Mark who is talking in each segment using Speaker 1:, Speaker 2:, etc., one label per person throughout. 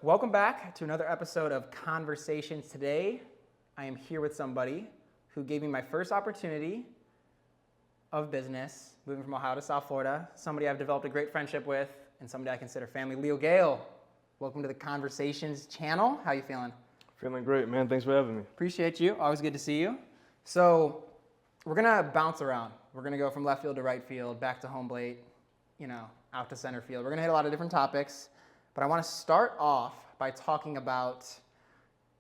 Speaker 1: Welcome back to another episode of Conversations. Today, I am here with somebody who gave me my first opportunity of business, moving from Ohio to South Florida, somebody I've developed a great friendship with, and somebody I consider family, Leo Gayle. Welcome to the Conversations channel. How you feeling?
Speaker 2: Feeling great, man. Thanks for having me.
Speaker 1: Appreciate you. Always good to see you. So, we're going to bounce around. We're going to go from left field to right field, back to home plate, out to center field. We're going to hit a lot of different topics. But I want to start off by talking about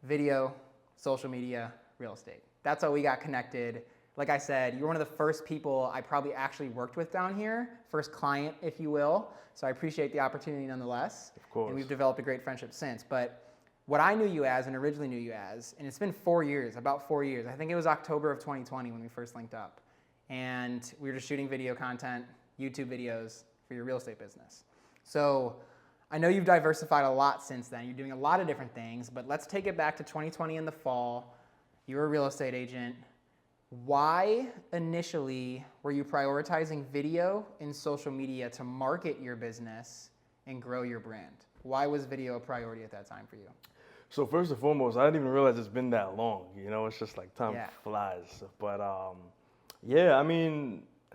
Speaker 1: video, social media, real estate. That's how we got connected. Like I said, you're one of the first people I probably actually worked with down here, first client, if you will. So I appreciate the opportunity nonetheless.
Speaker 2: Of course.
Speaker 1: And we've developed a great friendship since. But what I knew you as and originally knew you as, and it's been 4 years, about 4 years. I think it was October of 2020 when we first linked up. And we were just shooting video content, YouTube videos for your real estate business. So I know you've diversified a lot since then. You're doing a lot of different things, but let's take it back to 2020 in the fall. You were a real estate agent. Why initially were you prioritizing video and social media to market your business and grow your brand? Why was video a priority at that time for you?
Speaker 2: So first and foremost, I didn't even realize it's been that long. It's just like time flies. But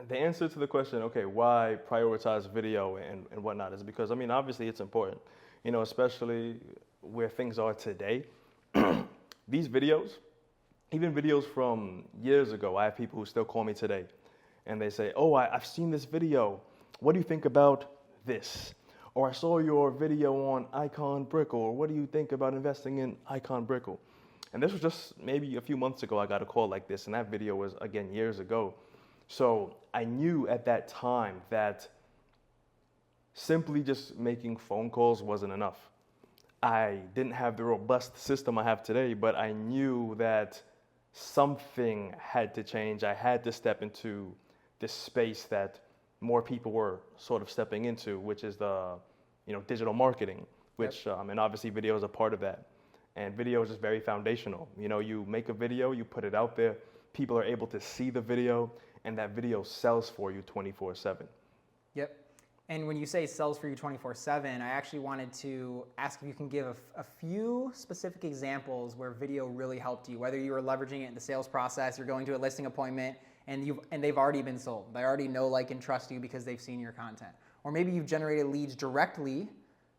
Speaker 2: the answer to the question, okay, why prioritize video and whatnot is because, obviously it's important, especially where things are today. These videos, even videos from years ago, I have people who still call me today and they say, oh, I've seen this video. What do you think about this? Or I saw your video on Icon Brickle, or what do you think about investing in Icon Brickle? And this was just maybe a few months ago I got a call like this, and that video was, again, years ago. So I knew at that time that simply just making phone calls wasn't enough. I didn't have the robust system I have today, but I knew that something had to change. I had to step into this space that more people were sort of stepping into, which is the digital marketing, which and obviously video is a part of that. And video is just very foundational. You make a video, you put it out there, people are able to see the video, and that video sells for you 24/7.
Speaker 1: Yep. And when you say sells for you 24/7, I actually wanted to ask if you can give a few specific examples where video really helped you, whether you were leveraging it in the sales process, you're going to a listing appointment, and they've already been sold. They already know, like, and trust you because they've seen your content. Or maybe you've generated leads directly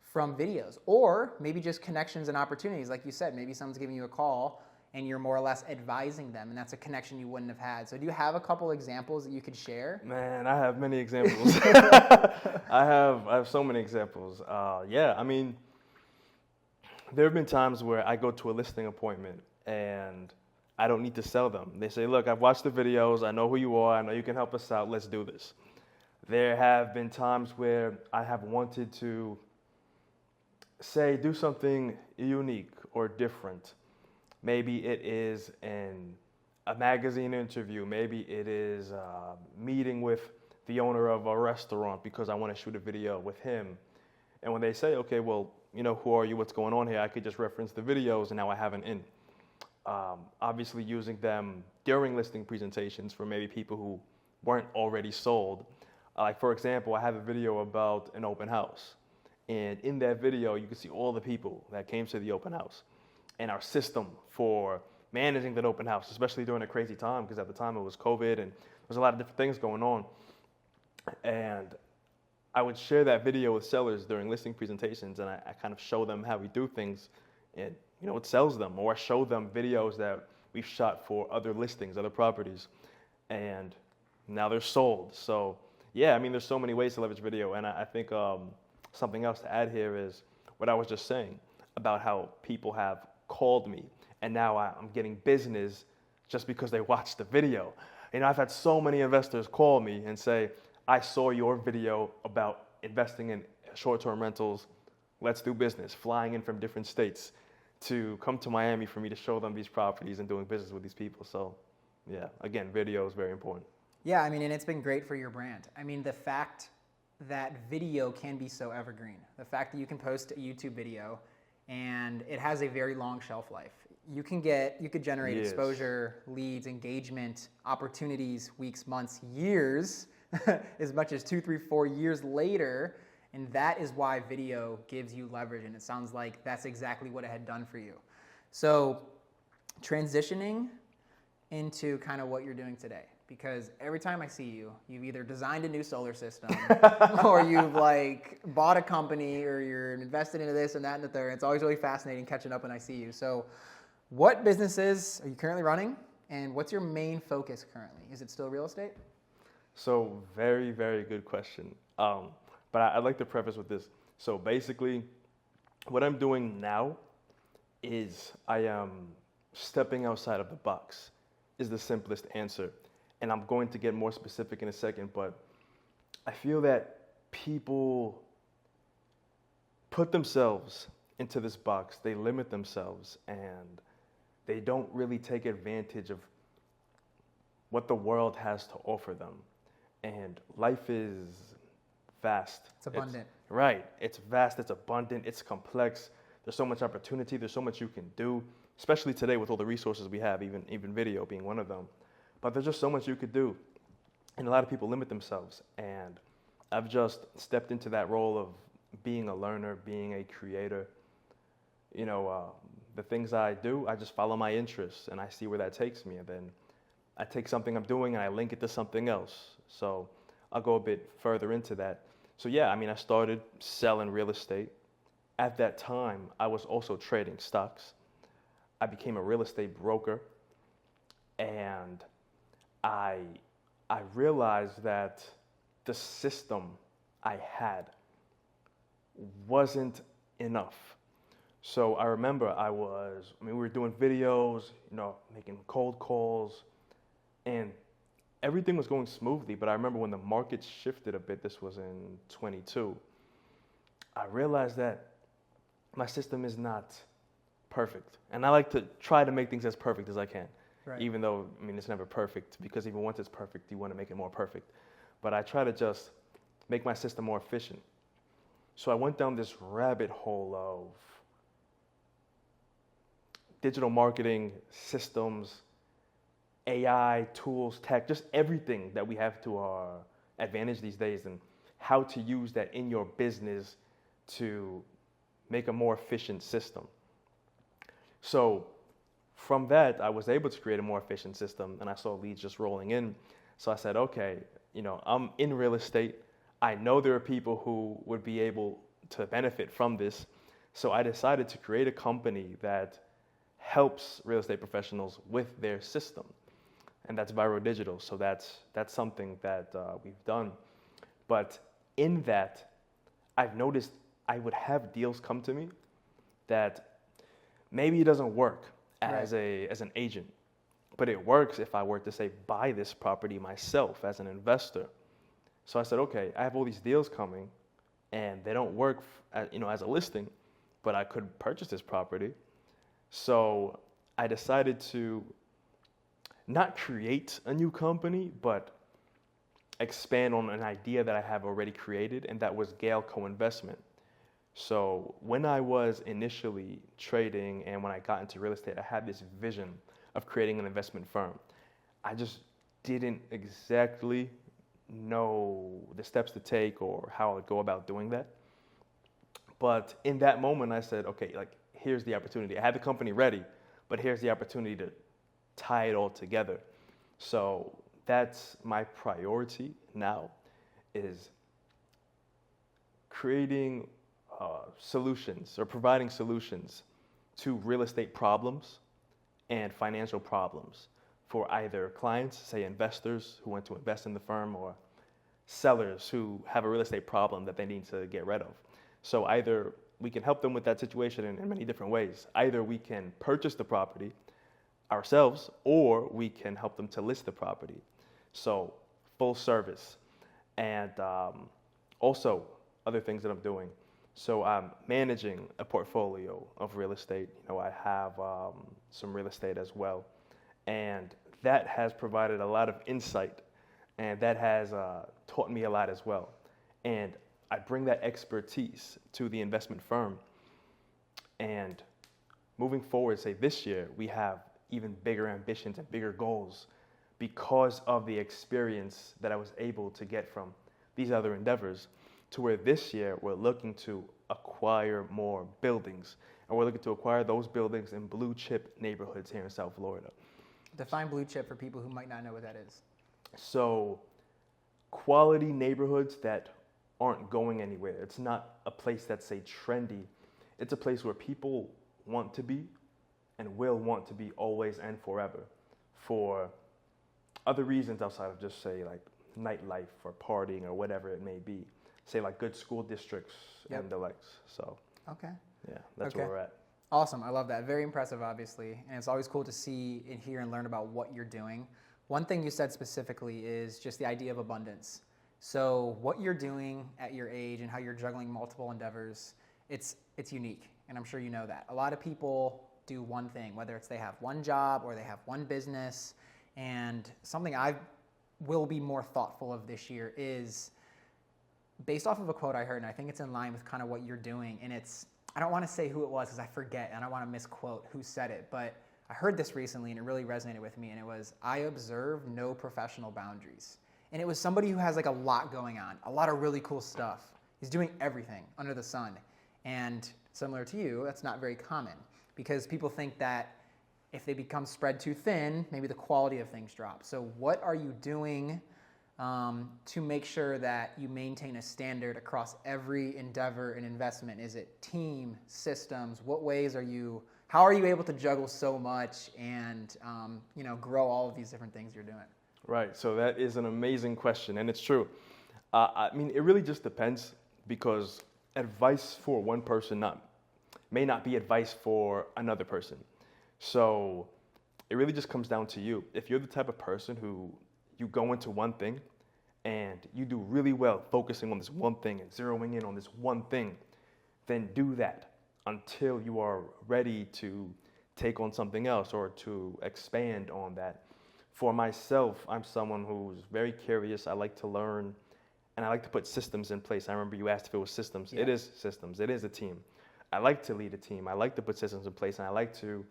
Speaker 1: from videos. Or maybe just connections and opportunities. Like you said, maybe someone's giving you a call and you're more or less advising them, and that's a connection you wouldn't have had. So do you have a couple examples that you could share?
Speaker 2: Man, I have many examples. I have so many examples. There have been times where I go to a listing appointment and I don't need to sell them. They say, look, I've watched the videos. I know who you are. I know you can help us out. Let's do this. There have been times where I have wanted to do something unique or different. Maybe it is a magazine interview. Maybe it is a meeting with the owner of a restaurant because I want to shoot a video with him. And when they say, okay, well, who are you? What's going on here? I could just reference the videos and now I have an in. Obviously using them during listing presentations for maybe people who weren't already sold. Like, for example, I have a video about an open house. And in that video, you can see all the people that came to the open house and our system for managing that open house, especially during a crazy time, because at the time it was COVID and there was a lot of different things going on. And I would share that video with sellers during listing presentations, and I kind of show them how we do things, and it sells them. Or I show them videos that we've shot for other listings, other properties, and now they're sold. So there's so many ways to leverage video, and I think something else to add here is what I was just saying about how people have called me, and now I'm getting business just because they watched the video. I've had so many investors call me and say, I saw your video about investing in short-term rentals. Let's do business, flying in from different states to come to Miami for me to show them these properties and doing business with these people. So, again, video is very important.
Speaker 1: Yeah, and it's been great for your brand. The fact that video can be so evergreen, the fact that you can post a YouTube video and it has a very long shelf life. You could generate exposure, leads, engagement, opportunities, weeks, months, years, as much as 2, 3, 4 years later, And that is why video gives you leverage. And it sounds like that's exactly what it had done for you. So transitioning into kind of what you're doing today, because every time I see you, you've either designed a new solar system or you've like bought a company or you're invested into this and that and the third. It's always really fascinating catching up when I see you. So what businesses are you currently running and what's your main focus currently? Is it still real estate?
Speaker 2: So very, very good question. But I'd like to preface with this. So basically, what I'm doing now is I am stepping outside of the box is the simplest answer. And I'm going to get more specific in a second, but I feel that people put themselves into this box, they limit themselves, and they don't really take advantage of what the world has to offer them. And life is vast.
Speaker 1: It's abundant.
Speaker 2: Right. It's vast, it's abundant, it's complex. There's so much opportunity, there's so much you can do, especially today with all the resources we have, even video being one of them. But there's just so much you could do. And a lot of people limit themselves. And I've just stepped into that role of being a learner, being a creator. You know, the things I do, I just follow my interests and I see where that takes me. And then I take something I'm doing and I link it to something else. So I'll go a bit further into that. So yeah, I mean, I started selling real estate. At that time, I was also trading stocks. I became a real estate broker. And I realized that the system I had wasn't enough. So I remember we were doing videos, you know, making cold calls, and everything was going smoothly. But I remember when the market shifted a bit, this was in 22, I realized that my system is not perfect. And I like to try to make things as perfect as I can. Right. Even though, I mean, it's never perfect, because even once it's perfect, you want to make it more perfect. But I try to just make my system more efficient. So I went down this rabbit hole of digital marketing, systems, AI, tools, tech, just everything that we have to our advantage these days, and how to use that in your business to make a more efficient system. So from that, I was able to create a more efficient system, and I saw leads just rolling in. So I said, okay, you know, I'm in real estate. I know there are people who would be able to benefit from this. So I decided to create a company that helps real estate professionals with their system. And that's Viro Digital. So that's something that we've done. But in that, I've noticed I would have deals come to me that maybe it doesn't work as an agent, but it works if I were to say buy this property myself as an investor. So I said, okay, I have all these deals coming, and they don't work, as a listing, but I could purchase this property. So I decided to not create a new company, but expand on an idea that I have already created, and that was Gayle Co-Investment. So when I was initially trading and when I got into real estate, I had this vision of creating an investment firm. I just didn't exactly know the steps to take or how I would go about doing that. But in that moment, I said, okay, like, here's the opportunity. I had the company ready, but here's the opportunity to tie it all together. So that's my priority now, is creating solutions or providing solutions to real estate problems and financial problems for either clients, say investors who want to invest in the firm, or sellers who have a real estate problem that they need to get rid of. So either we can help them with that situation in many different ways. Either we can purchase the property ourselves, or we can help them to list the property. So full service. And also other things that I'm doing. So I'm managing a portfolio of real estate. I have some real estate as well. And that has provided a lot of insight, and that has taught me a lot as well. And I bring that expertise to the investment firm. And moving forward, say this year, we have even bigger ambitions and bigger goals because of the experience that I was able to get from these other endeavors. to where this year we're looking to acquire more buildings. And we're looking to acquire those buildings in blue chip neighborhoods here in South Florida.
Speaker 1: Define blue chip for people who might not know what that is.
Speaker 2: So quality neighborhoods that aren't going anywhere. It's not a place that's, say, trendy. It's a place where people want to be and will want to be always and forever for other reasons outside of just, say, like nightlife or partying or whatever it may be. Say, like good school districts and the likes. So,
Speaker 1: okay.
Speaker 2: Yeah, that's where we're at.
Speaker 1: Awesome. I love that. Very impressive, obviously. And it's always cool to see and hear and learn about what you're doing. One thing you said specifically is just the idea of abundance. So what you're doing at your age and how you're juggling multiple endeavors, it's unique. And I'm sure you know that. A lot of people do one thing, whether it's they have one job or they have one business. And something I will be more thoughtful of this year is based off of a quote I heard, and I think it's in line with kind of what you're doing. And it's, I don't want to say who it was because I forget and I don't want to misquote who said it, but I heard this recently and it really resonated with me, and it was, I observe no professional boundaries. And it was somebody who has like a lot going on, a lot of really cool stuff. He's doing everything under the sun. And similar to you, that's not very common because people think that if they become spread too thin, maybe the quality of things drops. So what are you doing to make sure that you maintain a standard across every endeavor and investment? Is it team, systems? What ways are you, how are you able to juggle so much and grow all of these different things you're doing?
Speaker 2: Right, so that is an amazing question, and it's true. I mean, it really just depends because advice for one person may not be advice for another person. So it really just comes down to you. If you're the type of person who you go into one thing and you do really well focusing on this one thing and zeroing in on this one thing, then do that until you are ready to take on something else or to expand on that. For myself, I'm someone who's very curious. I like to learn and I like to put systems in place. I remember you asked if it was systems. Yeah. It is systems. It is a team. I like to lead a team. I like to put systems in place, and I like to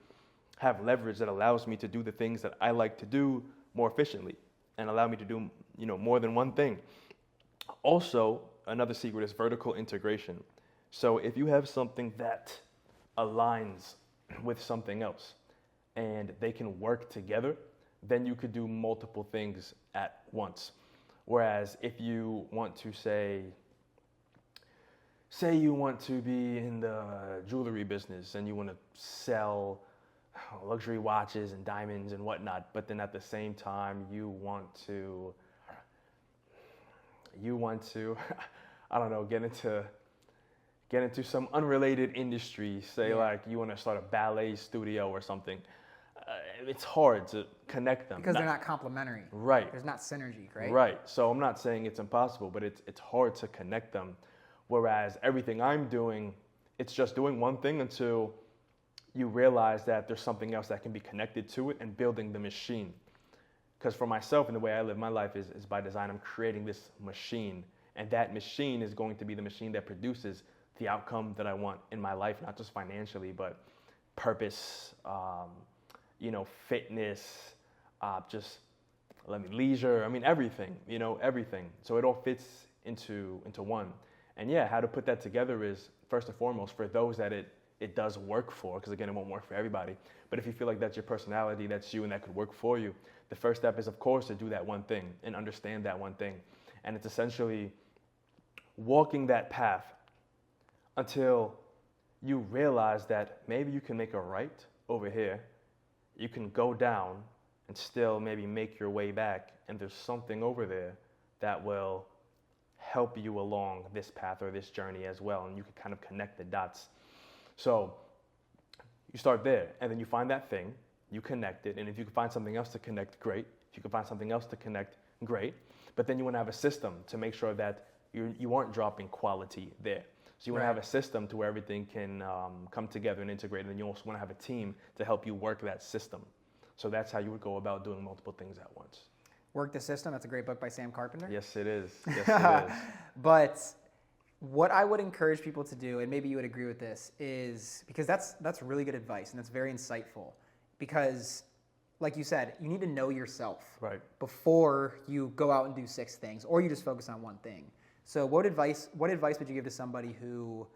Speaker 2: have leverage that allows me to do the things that I like to do more efficiently and allow me to do, more than one thing. Also, another secret is vertical integration. So if you have something that aligns with something else and they can work together, then you could do multiple things at once. Whereas if you want to say you want to be in the jewelry business and you want to sell luxury watches and diamonds and whatnot, but then at the same time you want to I don't know, get into some unrelated industry, like you want to start a ballet studio or something. It's hard to connect them
Speaker 1: because they're not complementary.
Speaker 2: Right.
Speaker 1: There's not synergy, right?
Speaker 2: Right. So I'm not saying it's impossible, but it's hard to connect them. Whereas everything I'm doing, it's just doing one thing until you realize that there's something else that can be connected to it and building the machine. Because for myself and the way I live my life is by design. I'm creating this machine, and that machine is going to be the machine that produces the outcome that I want in my life, not just financially, but purpose, fitness, leisure. I mean, everything, everything. So it all fits into one. And yeah, how to put that together is first and foremost for those that it does work for, because again, it won't work for everybody. But if you feel like that's your personality, that's you, and that could work for you, the first step is, of course, to do that one thing and understand that one thing. And it's essentially walking that path until you realize that maybe you can make a right over here. You can go down and still maybe make your way back, and there's something over there that will help you along this path or this journey as well, and you can kind of connect the dots. So you start there, and then you find that thing, you connect it, and if you can find something else to connect, great. If you can find something else to connect, great. But then you want to have a system to make sure that you aren't dropping quality there. So you want to have a system to where everything can come together and integrate, and then you also want to have a team to help you work that system. So that's how you would go about doing multiple things at once.
Speaker 1: Work the System, that's a great book by Sam Carpenter.
Speaker 2: Yes, it is. Yes, it is.
Speaker 1: But what I would encourage people to do, and maybe you would agree with this, is because that's really good advice and that's very insightful. Because, like you said, you need to know yourself
Speaker 2: right before
Speaker 1: you go out and do 6 things, or you just focus on one thing. So what advice would you give to somebody who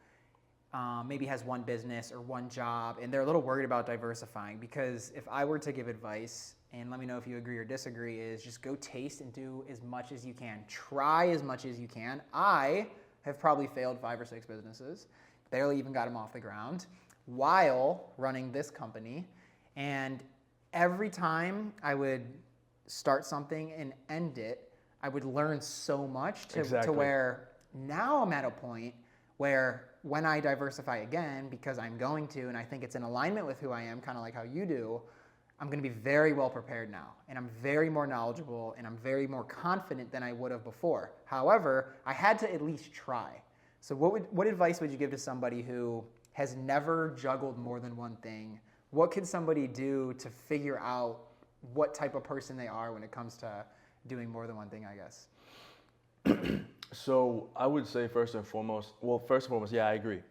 Speaker 1: maybe has one business or one job and they're a little worried about diversifying? Because if I were to give advice, and let me know if you agree or disagree, is just go taste and do as much as you can. Try as much as you can. I have probably failed 5 or 6 businesses, barely even got them off the ground, while running this company. And every time I would start something and end it, I would learn so much to where now I'm at a point where when I diversify again, because I'm going to, and I think it's in alignment with who I am, kind of like how you do, I'm going to be very well prepared now, and I'm very more knowledgeable, and I'm very more confident than I would have before. However, I had to at least try. So what advice would you give to somebody who has never juggled more than one thing? What could somebody do to figure out what type of person they are when it comes to doing more than one thing, I guess?
Speaker 2: So I would say first and foremost, yeah, I agree.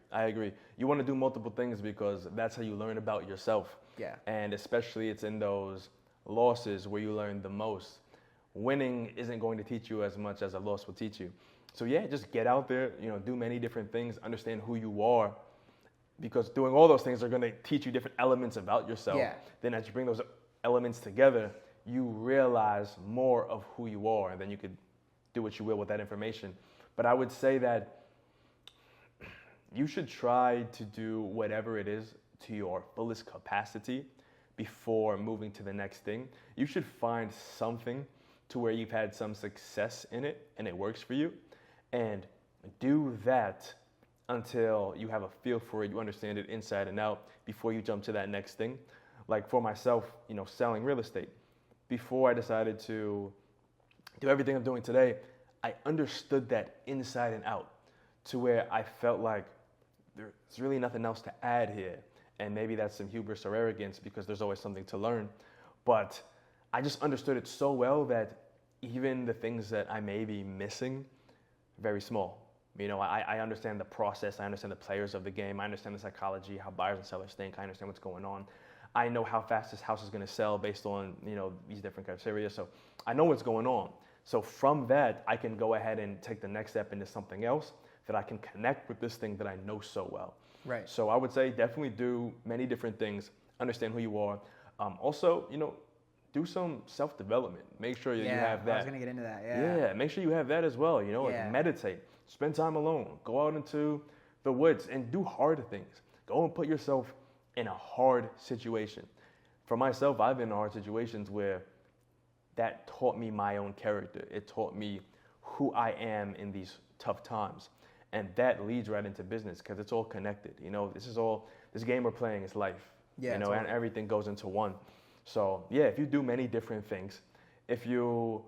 Speaker 2: You want to do multiple things because that's how you learn about yourself.
Speaker 1: Yeah.
Speaker 2: And especially it's in those losses where you learn the most. Winning isn't going to teach you as much as a loss will teach you. So yeah, just get out there, do many different things, understand who you are, because doing all those things are going to teach you different elements about yourself.
Speaker 1: Yeah.
Speaker 2: Then as you bring those elements together, you realize more of who you are, and then you could do what you will with that information. But I would say that you should try to do whatever it is to your fullest capacity before moving to the next thing. You should find something to where you've had some success in it and it works for you, and do that until you have a feel for it, you understand it inside and out before you jump to that next thing. Like for myself, selling real estate. Before I decided to do everything I'm doing today, I understood that inside and out to where I felt like there's really nothing else to add here. And maybe that's some hubris or arrogance because there's always something to learn. But I just understood it so well that even the things that I may be missing, very small. I understand the process. I understand the players of the game. I understand the psychology, how buyers and sellers think. I understand what's going on. I know how fast this house is going to sell based on, these different criteria. So I know what's going on. So from that, I can go ahead and take the next step into something else that I can connect with this thing that I know so well.
Speaker 1: Right.
Speaker 2: So I would say definitely do many different things. Understand who you are. Also, do some self-development. Make sure you have that.
Speaker 1: I was going to get into that. Yeah.
Speaker 2: Yeah, make sure you have that as well. Like meditate, spend time alone, go out into the woods and do hard things. Go and put yourself in a hard situation. For myself, I've been in hard situations where that taught me my own character. It taught me who I am in these tough times. And that leads right into business because it's all connected. This game we're playing is life.
Speaker 1: Yeah, totally.
Speaker 2: And everything goes into one. So yeah, if you do many different things, if you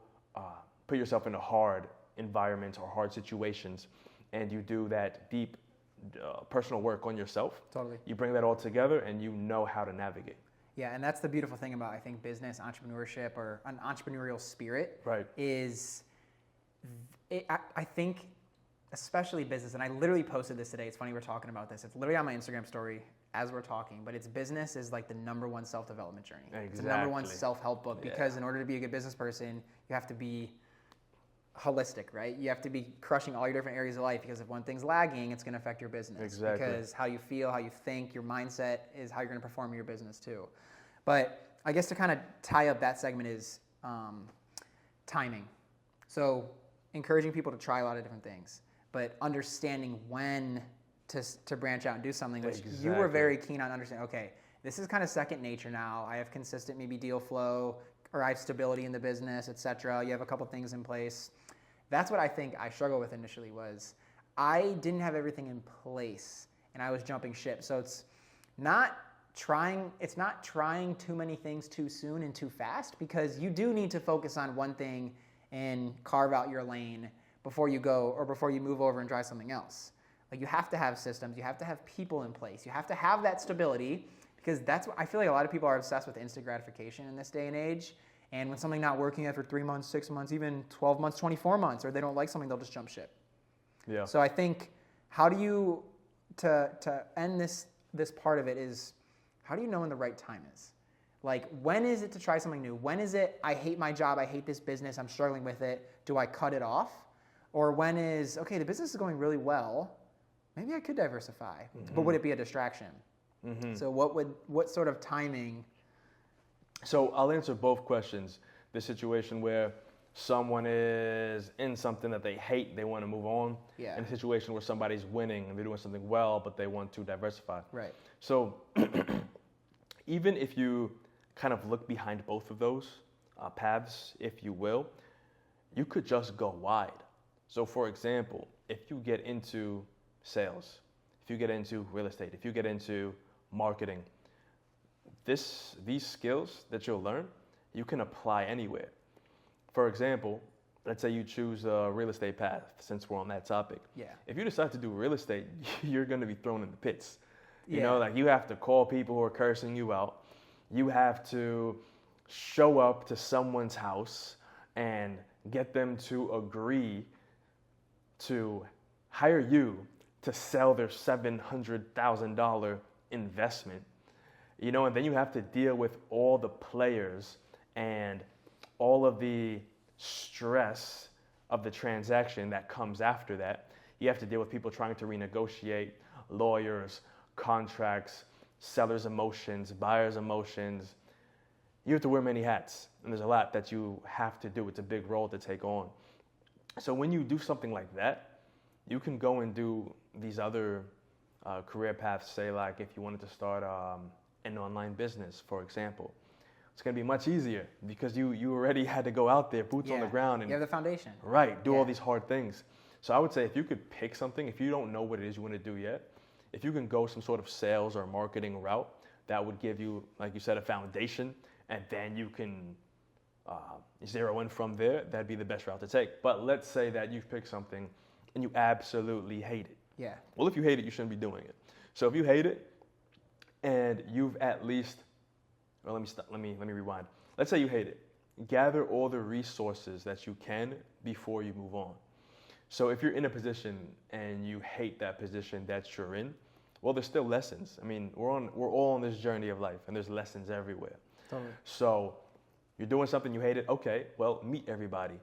Speaker 2: put yourself in a hard environment or hard situations, and you do that deep personal work on yourself,
Speaker 1: totally,
Speaker 2: you bring that all together and you know how to navigate.
Speaker 1: Yeah, and that's the beautiful thing about, I think, business, entrepreneurship, or an entrepreneurial spirit.
Speaker 2: Right.
Speaker 1: I think, especially business, and I literally posted this today. It's funny we're talking about this. It's literally on my Instagram story as we're talking, but business is like the #1 self-development journey.
Speaker 2: Exactly.
Speaker 1: It's the #1 self-help book because in order to be a good business person, you have to be holistic, right? You have to be crushing all your different areas of life because if one thing's lagging, it's going to affect your business.
Speaker 2: Exactly.
Speaker 1: Because how you feel, how you think, your mindset is how you're going to perform in your business too. But I guess to kind of tie up that segment is timing. So encouraging people to try a lot of different things, but understanding when to branch out and do something, which you were very keen on understanding. Okay, this is kind of second nature now. I have consistent maybe deal flow, or I have stability in the business, etc. You have a couple things in place. That's what I think I struggled with initially was I didn't have everything in place and I was jumping ship. So it's not trying too many things too soon and too fast, because you do need to focus on one thing and carve out your lane before you go or before you move over and try something else. Like you have to have systems, you have to have people in place, you have to have that stability, because that's what I feel like a lot of people are obsessed with instant gratification in this day and age. And when something not working after 3 months, 6 months, even 12 months, 24 months, or they don't like something, they'll just jump ship. Yeah. So I think how do you, to end this part of it is, how do you know when the right time is? Like, when is it to try something new? When is it, I hate my job, I hate this business, I'm struggling with it, do I cut it off? Or when is, okay, the business is going really well, maybe I could diversify, but would it be a distraction? So what sort of timing?
Speaker 2: So I'll answer both questions. The situation where someone is in something that they hate, they want to move on.
Speaker 1: Yeah.
Speaker 2: And a situation where somebody's winning and they're doing something well, but they want to diversify.
Speaker 1: Right.
Speaker 2: So even if you kind of look behind both of those paths, if you will, you could just go wide. So for example, if you get into sales, if you get into real estate, if you get into marketing, these skills that you'll learn, you can apply anywhere. For example, let's say you choose a real estate path, since we're on that topic.
Speaker 1: Yeah.
Speaker 2: If you decide to do real estate, you're going to be thrown in the pits. You
Speaker 1: Yeah.
Speaker 2: know, like you have to call people who are cursing you out. You have to show up to someone's house and get them to agree to hire you to sell their $700,000 investment. You know, and then you have to deal with all the players and all of the stress of the transaction that comes after that. You have to deal with people trying to renegotiate, lawyers, contracts, sellers' emotions, buyers' emotions. You have to wear many hats, and there's a lot that you have to do. It's a big role to take on. So when you do something like that, you can go and do these other career paths, say like if you wanted to start an online business, for example. It's going to be much easier because you already had to go out there, boots on the ground. And
Speaker 1: you have the foundation.
Speaker 2: Right, do all these hard things. So I would say if you could pick something, if you don't know what it is you want to do yet, if you can go some sort of sales or marketing route, that would give you, like you said, a foundation, and then you can zero in from there. That'd be the best route to take. But let's say that you've picked something and you absolutely hate it.
Speaker 1: Yeah.
Speaker 2: Well, if you hate it, you shouldn't be doing it. So if you hate it and you've at least, well, let me rewind. Let's say you hate it. Gather all the resources that you can before you move on. So if you're in a position and you hate that position that you're in, well, there's still lessons. I mean, we're all on this journey of life, and there's lessons everywhere.
Speaker 1: Totally.
Speaker 2: So you're doing something you hate it. Okay, well, meet everybody.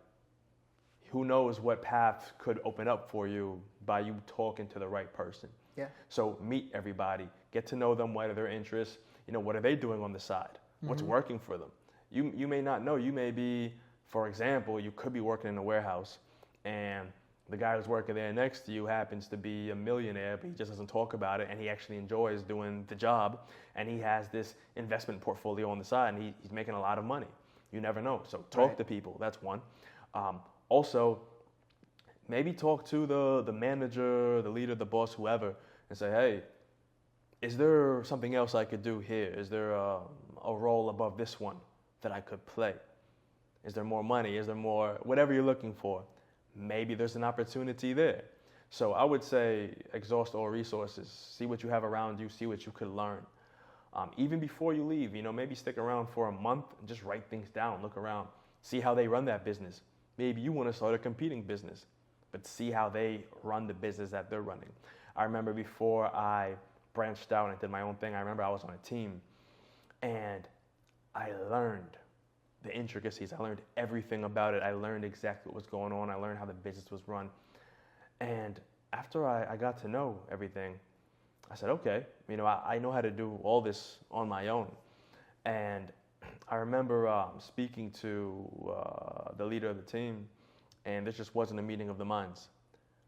Speaker 2: Who knows what paths could open up for you by you talking to the right person.
Speaker 1: Yeah.
Speaker 2: So meet everybody, get to know them, what are their interests, you know, what are they doing on the side? What's working for them? You may not know, you may be, for example, you could be working in a warehouse and the guy who's working there next to you happens to be a millionaire, but he just doesn't talk about it and he actually enjoys doing the job and he has this investment portfolio on the side and he's making a lot of money. You never know. So talk to people, that's one. Also, maybe talk to the manager, the leader, the boss, whoever, and say, hey, is there something else I could do here? Is there a role above this one that I could play? Is there more money? Is there more, whatever you're looking for? Maybe there's an opportunity there. So I would say exhaust all resources. See what you have around you. See what you could learn. Even before you leave, you know, maybe stick around for a month and just write things down. Look around. See how they run that business. Maybe you want to start a competing business, but see how they run the business that they're running. I remember before I branched out and did my own thing, I remember I was on a team and I learned the intricacies. I learned everything about it. I learned exactly what was going on. I learned how the business was run. And after I got to know everything, I said, okay, you know, I know how to do all this on my own. And I remember speaking to the leader of the team, and this just wasn't a meeting of the minds.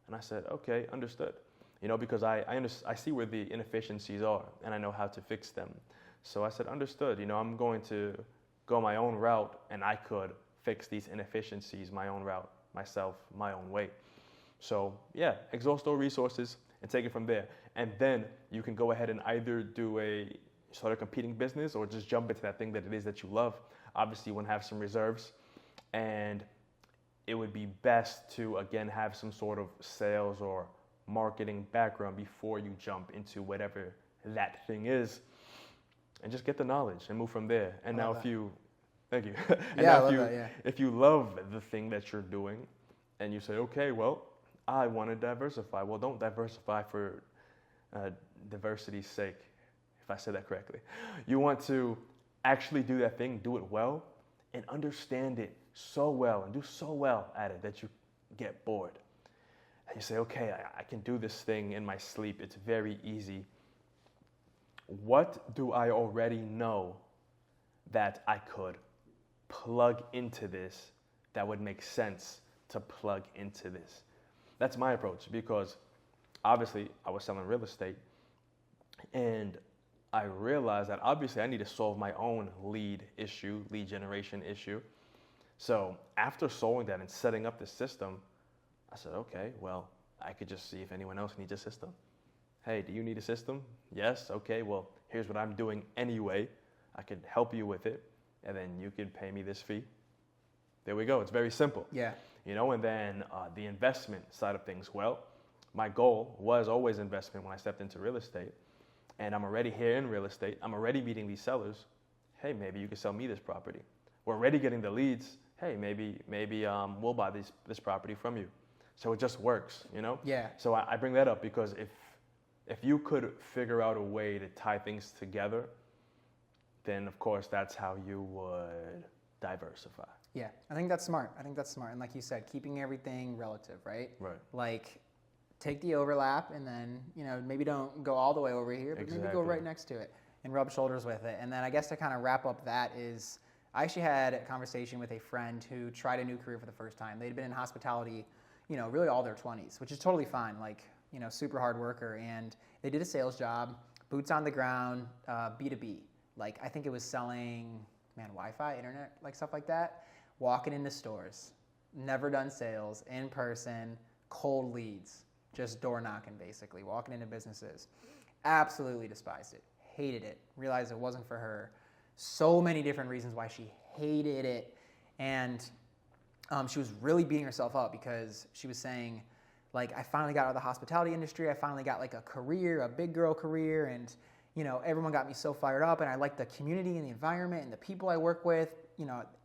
Speaker 2: And I said, okay, understood. You know, because I see where the inefficiencies are, and I know how to fix them. So I said, understood. You know, I'm going to go my own route, and I could fix these inefficiencies my own route, myself, my own way. So yeah, exhaust all resources and take it from there. And then you can go ahead and either do a sort of competing business or just jump into that thing that it is that you love. Obviously, you want to have some reserves, and it would be best to, again, have some sort of sales or marketing background before you jump into whatever that thing is, and just get the knowledge and move from there. And now if you, thank you. And now if you love the thing that you're doing and you say, okay, well, I want to diversify. Well, don't diversify for diversity's sake, if I said that correctly. You want to actually do that thing, do it well, and understand it so well and do so well at it that you get bored. and you say, okay, I can do this thing in my sleep. It's very easy. What do I already know that I could plug into this that would make sense to plug into this? That's my approach, because obviously I was selling real estate, and I realized that obviously I need to solve my own lead generation issue. So after solving that and setting up the system, I said, okay, well, I could just see if anyone else needs a system. Hey, do you need a system? Yes. Okay, well, here's what I'm doing anyway. I could help you with it, and then you can pay me this fee. There we go. It's very simple.
Speaker 1: Yeah.
Speaker 2: And then the investment side of things. Well, my goal was always investment when I stepped into real estate, and I'm already here in real estate. I'm already meeting these sellers. Hey, maybe you can sell me this property. We're already getting the leads. Hey, maybe we'll buy this property from you. So it just works,
Speaker 1: Yeah.
Speaker 2: So I bring that up because if you could figure out a way to tie things together, then of course that's how you would diversify.
Speaker 1: Yeah, I think that's smart. And like you said, keeping everything relative, right?
Speaker 2: Right.
Speaker 1: Like, take the overlap and then, maybe don't go all the way over here, but maybe go right next to it and rub shoulders with it. And then I guess to kind of wrap up that is, I actually had a conversation with a friend who tried a new career for the first time. They'd been in hospitality, really all their 20s, which is totally fine. Like, super hard worker. And they did a sales job, boots on the ground, B2B. Like, I think it was selling, Wi-Fi, internet, like stuff like that. Walking into stores, never done sales, in person, cold leads, just door knocking basically, walking into businesses. Absolutely despised it, hated it, realized it wasn't for her. So many different reasons why she hated it. And she was really beating herself up because she was saying, like, I finally got out of the hospitality industry. I finally got like a career, a big girl career. And, everyone got me so fired up, and I like the community and the environment and the people I work with.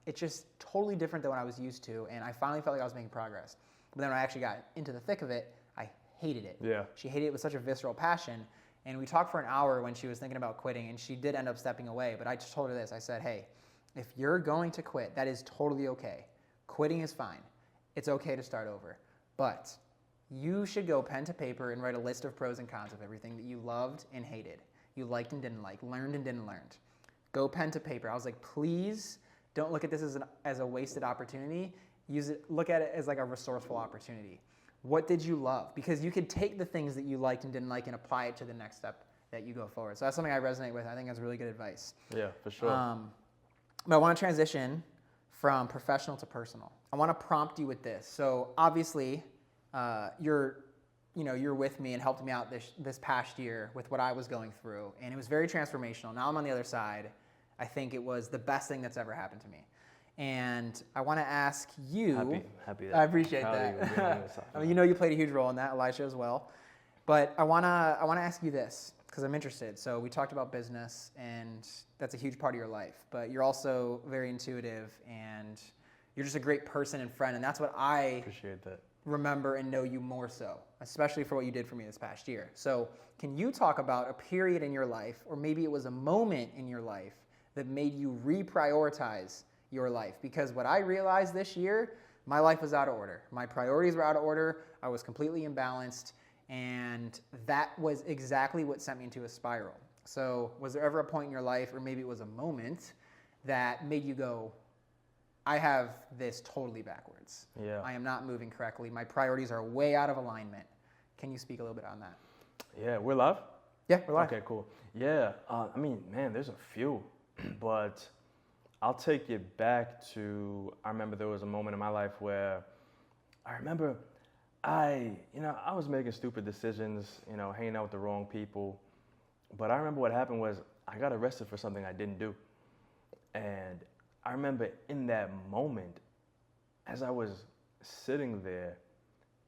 Speaker 1: It's just totally different than what I was used to. And I finally felt like I was making progress. But then when I actually got into the thick of it, I hated it.
Speaker 2: Yeah.
Speaker 1: She hated it with such a visceral passion. And we talked for an hour when she was thinking about quitting, and she did end up stepping away. But I just told her this. I said, hey, if you're going to quit, that is totally okay. Quitting is fine. It's okay to start over. But you should go pen to paper and write a list of pros and cons of everything that you loved and hated. You liked and didn't like, learned and didn't learn. Go pen to paper. I was like, please don't look at this as a wasted opportunity. Look at it as like a resourceful opportunity. What did you love? Because you could take the things that you liked and didn't like and apply it to the next step that you go forward. So that's something I resonate with. I think that's really good advice.
Speaker 2: Yeah, for sure.
Speaker 1: But I want to transition from professional to personal. I want to prompt you with this. So obviously, you're with me and helped me out this past year with what I was going through, and it was very transformational. Now I'm on the other side. I think it was the best thing that's ever happened to me. And I want to ask you.
Speaker 2: Happy that.
Speaker 1: I appreciate that. I mean, you played a huge role in that, Elisha as well. But I want to ask you this because I'm interested. So we talked about business, and that's a huge part of your life. But you're also very intuitive, and you're just a great person and friend, and that's what I
Speaker 2: appreciate that.
Speaker 1: Remember and know you more so, especially for what you did for me this past year. So can you talk about a period in your life, or maybe it was a moment in your life that made you reprioritize your life? Because what I realized this year, my life was out of order. My priorities were out of order. I was completely imbalanced, and that was exactly what sent me into a spiral. So was there ever a point in your life, or maybe it was a moment, that made you go, I have this totally backwards.
Speaker 2: Yeah.
Speaker 1: I am not moving correctly. My priorities are way out of alignment. Can you speak a little bit on that?
Speaker 2: Yeah, we're live?
Speaker 1: Yeah, we're live.
Speaker 2: Okay, cool. Yeah, there's a few, but I'll take it back to, I remember there was a moment in my life where I was making stupid decisions, hanging out with the wrong people. But I remember what happened was I got arrested for something I didn't do. And I remember in that moment, as I was sitting there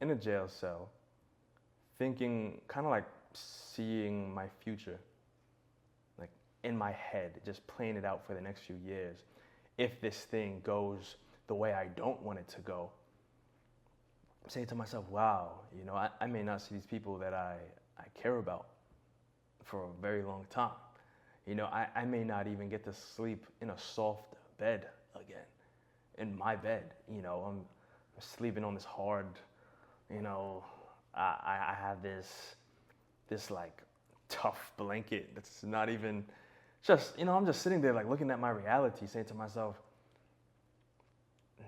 Speaker 2: in a jail cell, thinking, kind of like seeing my future, like in my head, just playing it out for the next few years. If this thing goes the way I don't want it to go, I'm saying to myself, wow, I may not see these people that I care about for a very long time. I may not even get to sleep in a soft bed again, in my bed. I'm sleeping on this hard, I have this like tough blanket that's not even just, I'm just sitting there like looking at my reality, saying to myself,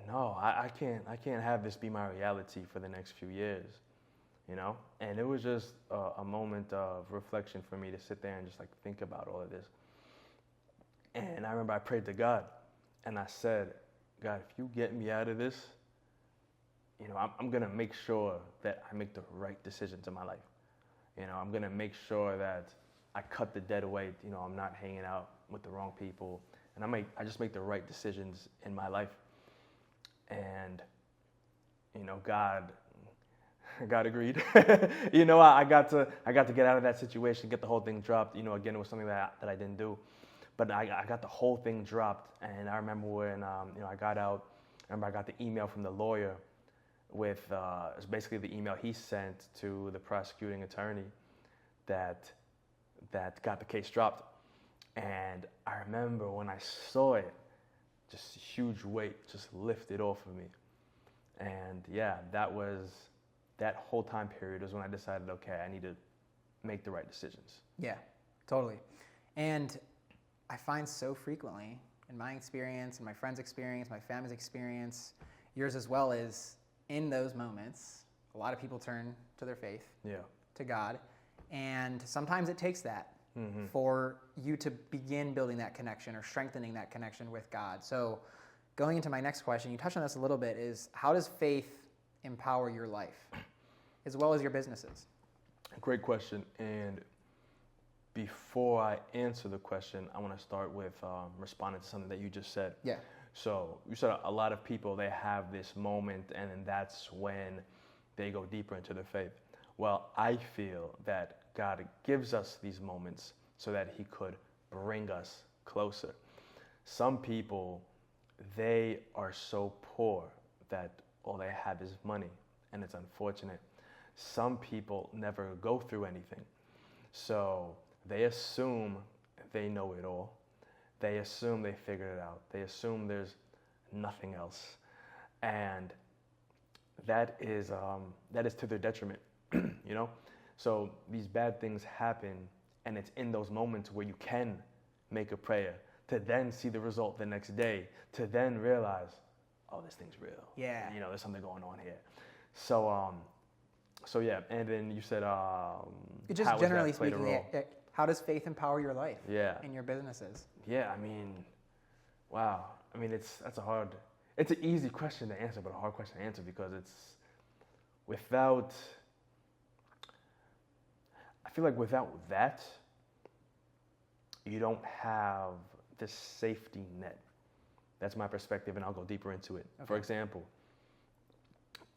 Speaker 2: no, I can't have this be my reality for the next few years, And it was just a moment of reflection for me to sit there and just like think about all of this. And I remember I prayed to God and I said, God, if you get me out of this, I'm going to make sure that I make the right decisions in my life. I'm going to make sure that I cut the dead weight. I'm not hanging out with the wrong people. And I just make the right decisions in my life. And, God agreed. I got to get out of that situation, get the whole thing dropped. Again, it was something that I didn't do. But I got the whole thing dropped. And I remember when, I got out, I got the email from the lawyer with, it's basically the email he sent to the prosecuting attorney that got the case dropped. And I remember when I saw it, just a huge weight just lifted off of me. And yeah, that whole time period was when I decided, okay, I need to make the right decisions.
Speaker 1: Yeah, totally. And I find so frequently in my experience, in my friends' experience, my family's experience, yours as well, is in those moments, a lot of people turn to their faith, to God. And sometimes it takes that for you to begin building that connection or strengthening that connection with God. So going into my next question, you touched on this a little bit, is how does faith empower your life as well as your businesses?
Speaker 2: Great question. And before I answer the question, I want to start with responding to something that you just said.
Speaker 1: Yeah.
Speaker 2: So you said a lot of people, they have this moment and then that's when they go deeper into their faith. Well, I feel that God gives us these moments so that he could bring us closer. Some people, they are so poor that all they have is money, and it's unfortunate. Some people never go through anything. So they assume they know it all. They assume they figured it out. They assume there's nothing else. And that is to their detriment, So these bad things happen, and it's in those moments where you can make a prayer to then see the result the next day, to then realize, oh, this thing's real.
Speaker 1: Yeah.
Speaker 2: There's something going on here. So yeah, and then you said,
Speaker 1: just generally speaking, how does faith empower your life?
Speaker 2: Yeah.
Speaker 1: And your businesses?
Speaker 2: Yeah, wow. It's an easy question to answer, but a hard question to answer because I feel like without that, you don't have this safety net. That's my perspective, and I'll go deeper into it. Okay. For example,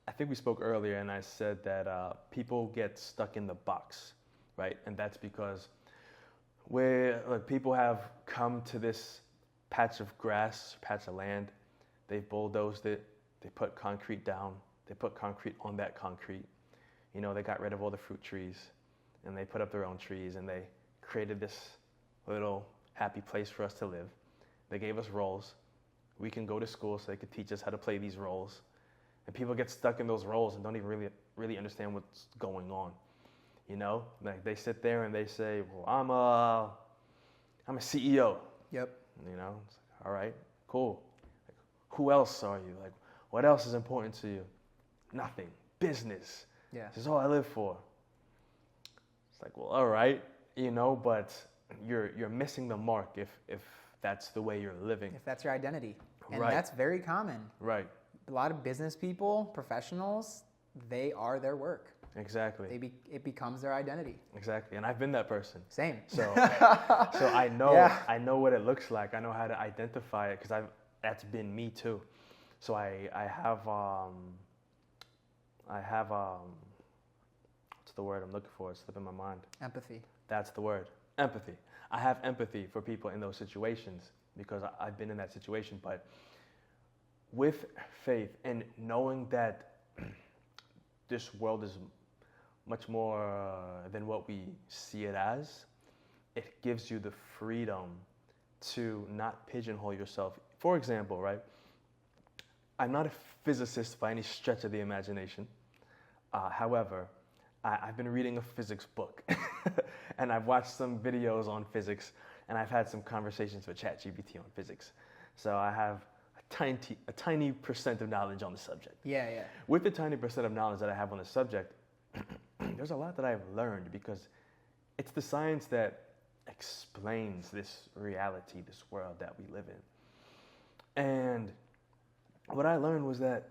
Speaker 2: I think we spoke earlier, and I said that people get stuck in the box, right? And that's because people have come to this patch of grass, patch of land. They've bulldozed it. They put concrete down. They put concrete on that concrete. They got rid of all the fruit trees, and they put up their own trees, and they created this little happy place for us to live. They gave us roles. We can go to school so they could teach us how to play these roles. And people get stuck in those roles and don't even really understand what's going on. Like they sit there and they say, well, I'm a CEO.
Speaker 1: Yep.
Speaker 2: It's like, all right, cool. Like, who else are you? Like, what else is important to you? Nothing. Business.
Speaker 1: Yeah.
Speaker 2: This is all I live for. It's like, well, all right, but you're missing the mark if that's the way you're living.
Speaker 1: If that's your identity. And
Speaker 2: right.
Speaker 1: That's very common.
Speaker 2: Right.
Speaker 1: A lot of business people, professionals, they are their work.
Speaker 2: Exactly.
Speaker 1: It becomes their identity.
Speaker 2: Exactly. And I've been that person.
Speaker 1: Same.
Speaker 2: So I know
Speaker 1: Yeah.
Speaker 2: I know what it looks like. I know how to identify it because that's been me too. So I have what's the word I'm looking for? It's slipping my mind.
Speaker 1: Empathy.
Speaker 2: That's the word. Empathy. I have empathy for people in those situations because I've been in that situation. But with faith and knowing that this world is much more than what we see it as, it gives you the freedom to not pigeonhole yourself. For example, right? I'm not a physicist by any stretch of the imagination. However, I've been reading a physics book, and I've watched some videos on physics, and I've had some conversations with ChatGPT on physics. So I have a tiny percent of knowledge on the subject.
Speaker 1: Yeah, yeah.
Speaker 2: With the tiny percent of knowledge that I have on the subject, there's a lot that I've learned because it's the science that explains this reality, this world that we live in. And what I learned was that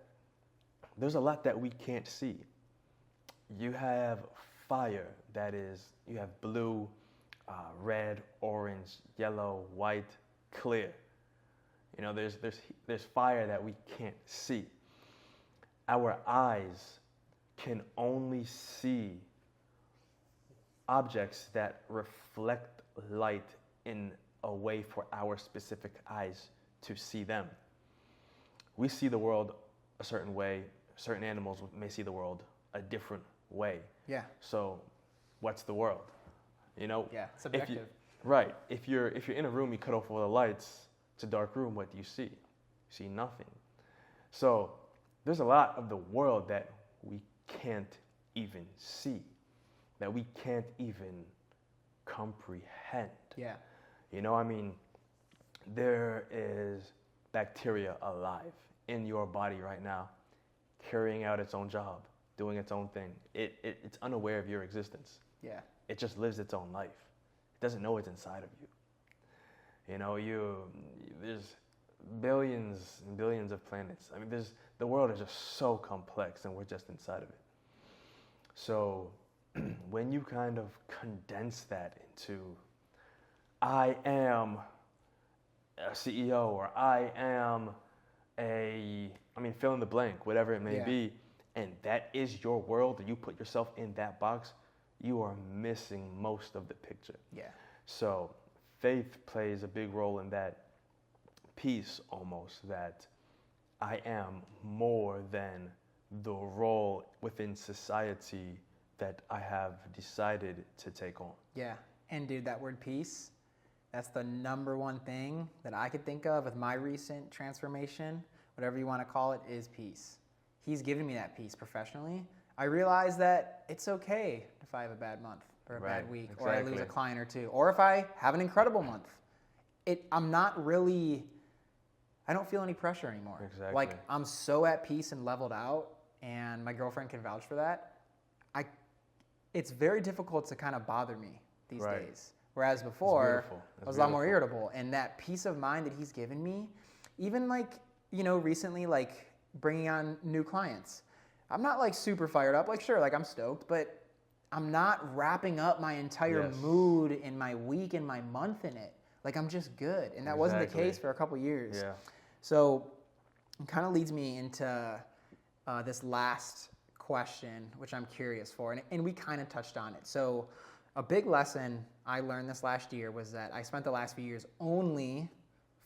Speaker 2: there's a lot that we can't see. You have fire, that is, you have blue, red, orange, yellow, white, clear. You know, there's fire that we can't see. Our eyes can only see objects that reflect light in a way for our specific eyes to see them. We see the world a certain way. Certain animals may see the world a different way.
Speaker 1: Yeah.
Speaker 2: So, what's the world? You know?
Speaker 1: Yeah, subjective.
Speaker 2: Right. If you're in a room, you cut off all the lights. It's a dark room. What do you see? You see nothing. So, there's a lot of the world that we can't even see, that we can't even comprehend.
Speaker 1: Yeah.
Speaker 2: You know, I mean, there is bacteria alive in your body right now, carrying out its own job, doing its own thing. It's unaware of your existence.
Speaker 1: Yeah.
Speaker 2: It just lives its own life. It doesn't know it's inside of you. You know, there's billions and billions of planets. I mean, the world is just so complex, and we're just inside of it. So when you kind of condense that into, I am a CEO, or I am fill in the blank, whatever it may be, and that is your world, and you put yourself in that box, you are missing most of the picture.
Speaker 1: Yeah.
Speaker 2: So faith plays a big role in that piece, almost, that I am more than the role within society that I have decided to take on.
Speaker 1: Yeah. And dude, that word peace, that's the number one thing that I could think of with my recent transformation, whatever you want to call it, is peace. He's given me that peace professionally. I realize that it's okay if I have a bad month or a bad week, or I lose a client or two, or if I have an incredible month. I don't feel any pressure anymore.
Speaker 2: Exactly.
Speaker 1: Like, I'm so at peace and leveled out, and my girlfriend can vouch for that. It's very difficult to kind of bother me these days. Whereas before, I was a lot more irritable. And that peace of mind that he's given me, even recently, bringing on new clients, I'm not super fired up. Sure, I'm stoked, but I'm not wrapping up my entire mood and my week and my month in it. I'm just good. And that wasn't the case for a couple years.
Speaker 2: Yeah.
Speaker 1: So it kind of leads me into this last question, which I'm curious for. And we kind of touched on it. So a big lesson I learned this last year was that I spent the last few years only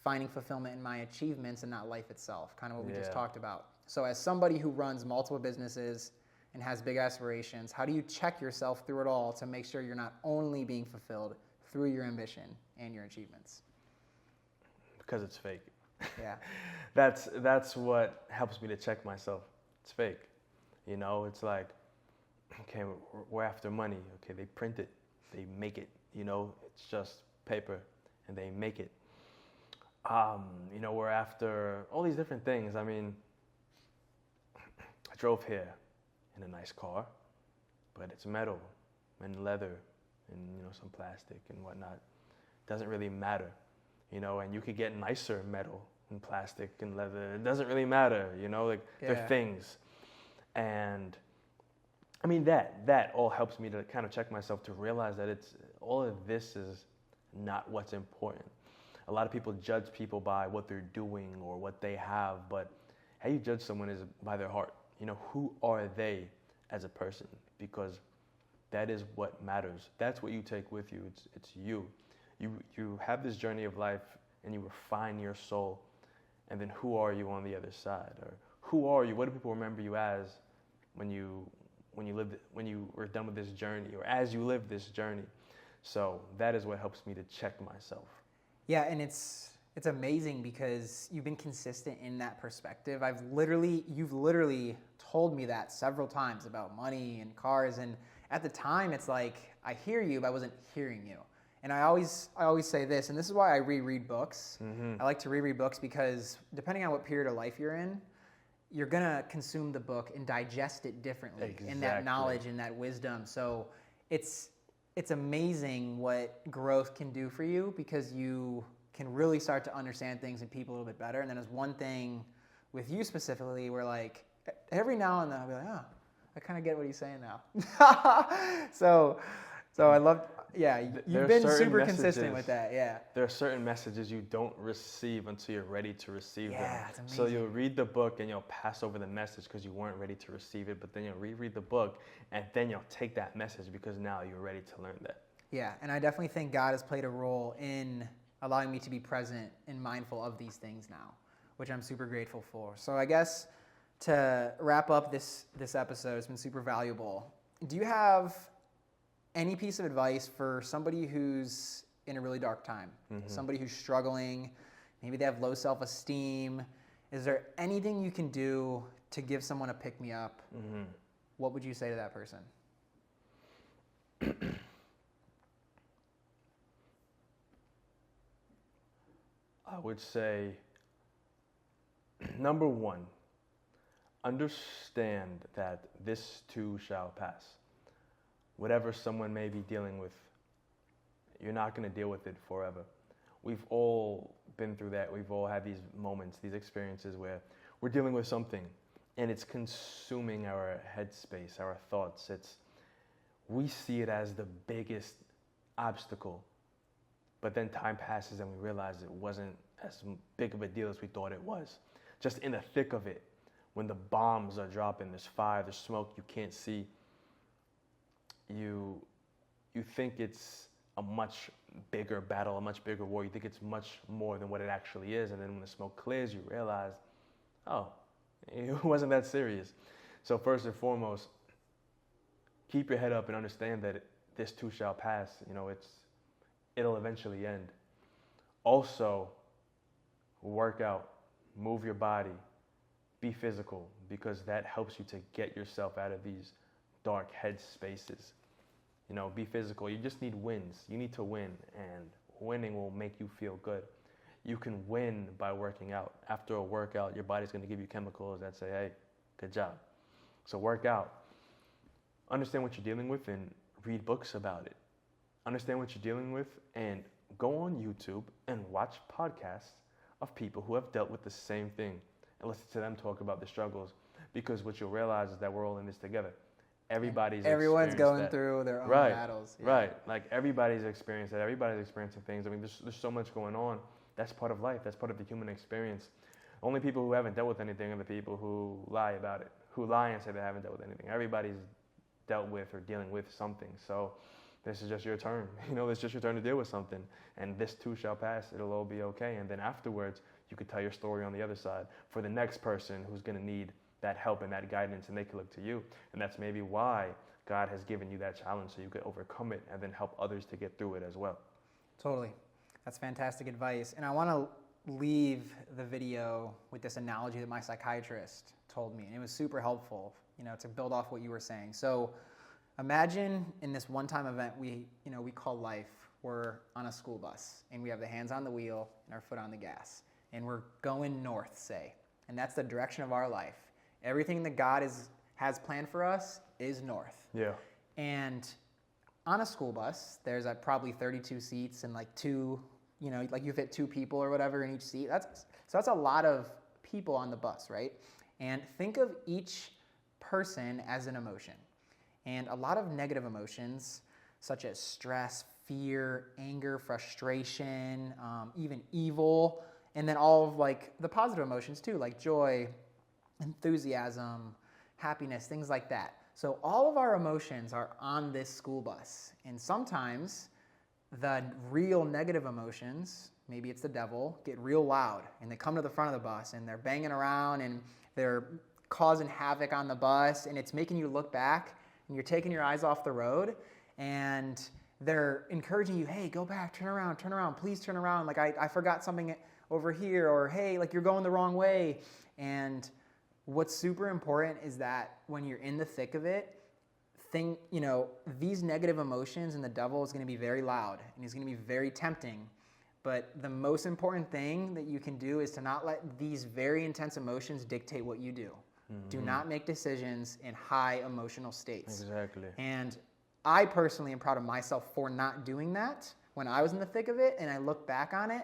Speaker 1: finding fulfillment in my achievements and not life itself, kind of what we just talked about. So as somebody who runs multiple businesses and has big aspirations, how do you check yourself through it all to make sure you're not only being fulfilled through your ambition and your achievements?
Speaker 2: Because it's fake.
Speaker 1: Yeah.
Speaker 2: That's what helps me to check myself. It's fake. You know, it's like, okay, we're after money. Okay, they print it, they make it. You know, it's just paper, and they make it. We're after all these different things. I mean, I drove here in a nice car, but it's metal and leather and, some plastic and whatnot. Doesn't really matter, and you could get nicer metal and plastic and leather. It doesn't really matter, they're things. And I mean, that all helps me to kind of check myself, to realize that all of this is not what's important. A lot of people judge people by what they're doing or what they have, but how you judge someone is by their heart. Who are they as a person? Because that is what matters. That's what you take with you. It's you. You have this journey of life, and you refine your soul, and then who are you on the other side? Or who are you? What do people remember you as when you were done with this journey, or as you live this journey? So that is what helps me to check myself. Yeah,
Speaker 1: and it's amazing because you've been consistent in that perspective. You've literally told me that several times about money and cars, and at the time, it's like, I hear you, but I wasn't hearing you. And I always say this, and this is why I reread books. I like to reread books because depending on what period of life you're in, you're going to consume the book and digest it differently in that knowledge and that wisdom. So it's amazing what growth can do for you because you can really start to understand things and people a little bit better. And then there's one thing with you specifically where like every now and then I'll be like, oh, I kind of get what he's saying now. So I love, you've been super consistent with that, yeah.
Speaker 2: There are certain messages you don't receive until you're ready to receive them.
Speaker 1: Yeah, it's amazing.
Speaker 2: So you'll read the book and you'll pass over the message because you weren't ready to receive it, but then you'll reread the book and then you'll take that message because now you're ready to learn that.
Speaker 1: Yeah, and I definitely think God has played a role in allowing me to be present and mindful of these things now, which I'm super grateful for. So I guess to wrap up this episode, it's been super valuable. Do you have any piece of advice for somebody who's in a really dark time, somebody who's struggling, maybe they have low self-esteem? Is there anything you can do to give someone a pick-me-up? What would you say to that person?
Speaker 2: I would say, number one, understand that this too shall pass. Whatever someone may be dealing with, you're not going to deal with it forever. We've all been through that. We've all had these moments, these experiences where we're dealing with something and it's consuming our headspace, our thoughts. We see it as the biggest obstacle, but then time passes and we realize it wasn't as big of a deal as we thought it was. Just in the thick of it, when the bombs are dropping, there's fire, there's smoke, you can't see. You think it's a much bigger battle, a much bigger war. You think it's much more than what it actually is. And then when the smoke clears, you realize, oh, it wasn't that serious. So first and foremost, keep your head up and understand that this too shall pass. It'll eventually end. Also, work out, move your body, be physical, because that helps you to get yourself out of these dark head spaces. Be physical. You just need wins. You need to win, and winning will make you feel good. You can win by working out. After a workout, your body's going to give you chemicals that say, hey, good job. So work out. Understand what you're dealing with and read books about it. Understand what you're dealing with and go on YouTube and watch podcasts of people who have dealt with the same thing and listen to them talk about the struggles, because what you'll realize is that we're all in this together. Everyone's
Speaker 1: going through their own battles. Yeah.
Speaker 2: Right. Like everybody's experienced that. Everybody's experiencing things. I mean, there's so much going on. That's part of life. That's part of the human experience. Only people who haven't dealt with anything are the people who lie about it, who lie and say they haven't dealt with anything. Everybody's dealt with or dealing with something. So this is just your turn. It's just your turn to deal with something. And this too shall pass. It'll all be okay. And then afterwards, you could tell your story on the other side for the next person who's going to need that help and that guidance, and they can look to you. And that's maybe why God has given you that challenge, so you could overcome it and then help others to get through it as well.
Speaker 1: Totally. That's fantastic advice. And I want to leave the video with this analogy that my psychiatrist told me, and it was super helpful, to build off what you were saying. So imagine in this one-time event we call life, we're on a school bus, and we have the hands on the wheel and our foot on the gas, and we're going north, say, and that's the direction of our life. Everything that God has planned for us is north. Yeah. And on a school bus, there's probably 32 seats and you fit 2 people or whatever in each seat. That's a lot of people on the bus, right? And think of each person as an emotion. And a lot of negative emotions, such as stress, fear, anger, frustration, even evil, and then all of the positive emotions too, like joy, enthusiasm, happiness, things like that. So all of our emotions are on this school bus. And sometimes the real negative emotions, maybe it's the devil, get real loud. And they come to the front of the bus and they're banging around and they're causing havoc on the bus. And it's making you look back and you're taking your eyes off the road. And they're encouraging you, hey, go back, turn around, please turn around. I forgot something over here. Or, hey, you're going the wrong way. And what's super important is that when you're in the thick of it, these negative emotions and the devil is going to be very loud and he's going to be very tempting. But the most important thing that you can do is to not let these very intense emotions dictate what you do. Mm-hmm. Do not make decisions in high emotional states.
Speaker 2: Exactly.
Speaker 1: And I personally am proud of myself for not doing that when I was in the thick of it, and I look back on it.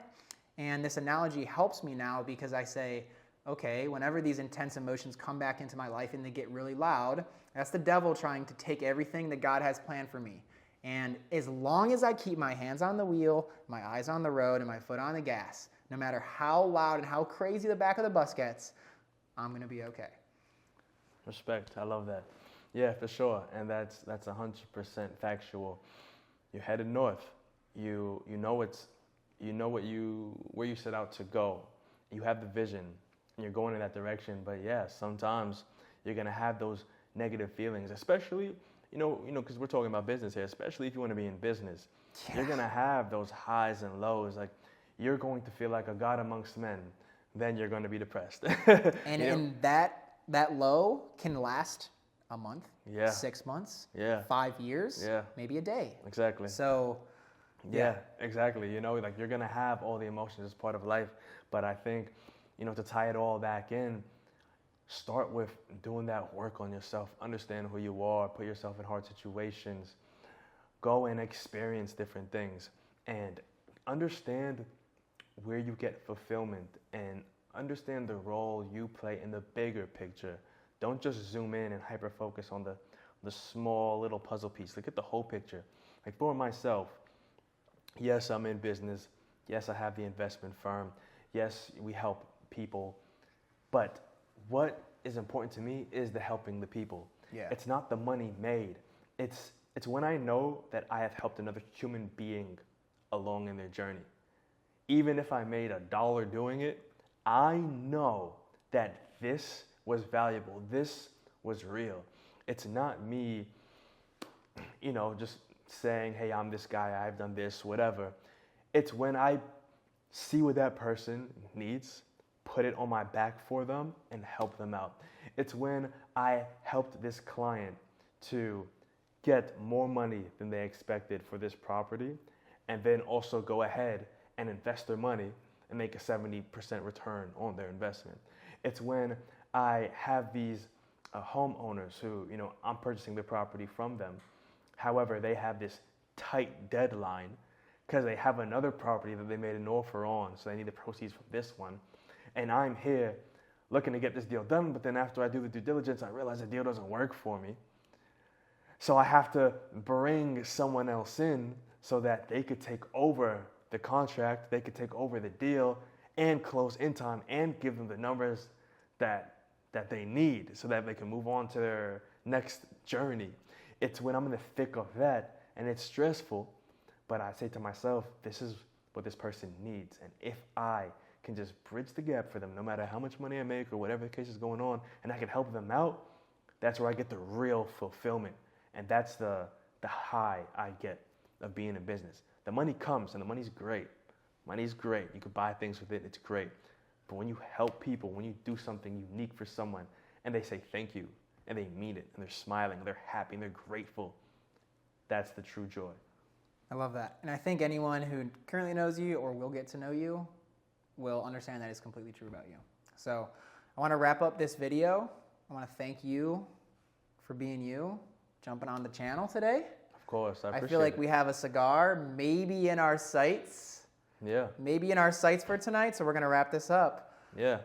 Speaker 1: And this analogy helps me now because I say, okay, whenever these intense emotions come back into my life and they get really loud, that's the devil trying to take everything that God has planned for me. And as long as I keep my hands on the wheel, my eyes on the road, and my foot on the gas, no matter how loud and how crazy the back of the bus gets, I'm going to be okay.
Speaker 2: Respect. I love that. Yeah, for sure. And that's 100% factual. You're headed north. You know where you set out to go. You have the vision and you're going in that direction. But yeah, sometimes you're going to have those negative feelings, especially because we're talking about business here, especially if you want to be in business. Yeah. You're going to have those highs and lows. Like, you're going to feel like a god amongst men. Then you're going to be depressed.
Speaker 1: And that low can last a month, 6 months, 5 years, maybe a day.
Speaker 2: Exactly.
Speaker 1: So,
Speaker 2: yeah, exactly. Like, you're going to have all the emotions as part of life. But I think, to tie it all back in, start with doing that work on yourself. Understand who you are. Put yourself in hard situations. Go and experience different things. And understand where you get fulfillment. And understand the role you play in the bigger picture. Don't just zoom in and hyper-focus on the small little puzzle piece. Look at the whole picture. Like, for myself, yes, I'm in business. Yes, I have the investment firm. Yes, we help people. But what is important to me is the helping the people. Yeah. It's not the money made. It's when I know that I have helped another human being along in their journey. Even if I made $1 doing it, I know that this was valuable. This was real. It's not me, just saying, hey, I'm this guy, I've done this, whatever. It's when I see what that person needs, put it on my back for them, and help them out. It's when I helped this client to get more money than they expected for this property, and then also go ahead and invest their money and make a 70% return on their investment. It's when I have these homeowners who, I'm purchasing the property from them. However, they have this tight deadline because they have another property that they made an offer on, so they need the proceeds from this one. And I'm here looking to get this deal done, but then after I do the due diligence, I realize the deal doesn't work for me. So I have to bring someone else in so that they could take over the contract, they could take over the deal and close in time and give them the numbers that they need so that they can move on to their next journey. It's when I'm in the thick of that and it's stressful, but I say to myself, this is what this person needs. And if I can just bridge the gap for them, no matter how much money I make or whatever the case is going on, and I can help them out, that's where I get the real fulfillment. And that's the high I get of being in business. The money comes, and the money's great. Money's great. You can buy things with it. It's great. But when you help people, when you do something unique for someone, and they say thank you, and they mean it, and they're smiling, and they're happy, and they're grateful, that's the true joy.
Speaker 1: I love that. And I think anyone who currently knows you or will get to know you will understand that is completely true about you. So I want to wrap up this video. I want to thank you for being you, jumping on the channel today.
Speaker 2: Of course, I appreciate it.
Speaker 1: I feel like we have a cigar maybe in our sights.
Speaker 2: Yeah.
Speaker 1: Maybe in our sights for tonight, so we're going to wrap this up.
Speaker 2: Yeah.